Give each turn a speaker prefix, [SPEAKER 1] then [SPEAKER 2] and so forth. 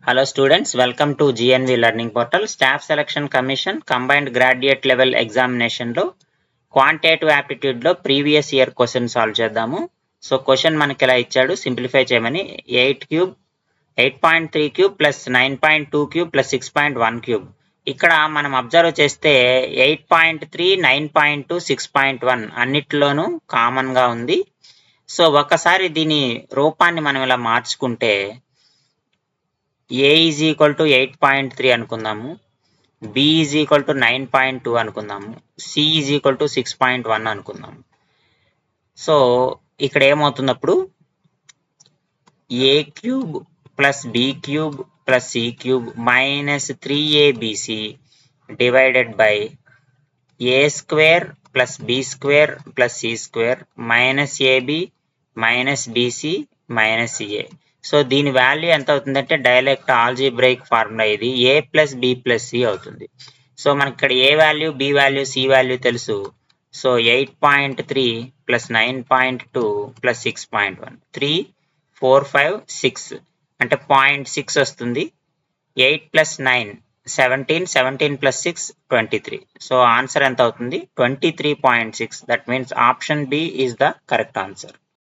[SPEAKER 1] Hello students, welcome to GNV Learning Portal. Staff Selection Commission Combined Graduate Level Examination లో quantitative aptitude లో previous year question solve చేద్దాము. So question మనకి ఇలా ఇచ్చాడు, simplify చేయమని. 8 cube 8.3 cube plus 9.2 cube plus 6.1 cube. ఇక్కడ మనం observe చేస్తే 8.3 9.2 6.1 అన్నిటిలోనూ కామన్ గా ఉంది. సో ఒకసారి దీని రూపాన్ని మనం ఇలా మార్చుకుంటే A is equal to 8.3 అనుకుందాము, B is equal to 9.2 అనుకుందాము, C is equal to 6.1 అనుకుందాము. సో ఇక్కడ ఏమవుతున్నప్పుడు A cube plus B cube plus C cube minus 3ABC divided by A square plus B square plus C square minus AB minus BC minus CA. So దీని value ఎంత అవుతుందంటే direct algebraic formula ఇది, A plus B plus C అవుతుంది. So మనకి ఇక్కడ A value, B value, C value తెలుసు. So 8.3 plus 9.2 plus 6.1 3 4 5 6 అంటే 0.6 వస్తుంది. 8 ప్లస్ 9 17 17 ప్లస్ 6 23. సో ఆన్సర్ ఎంత అవుతుంది 23.6. That means option B is the correct answer.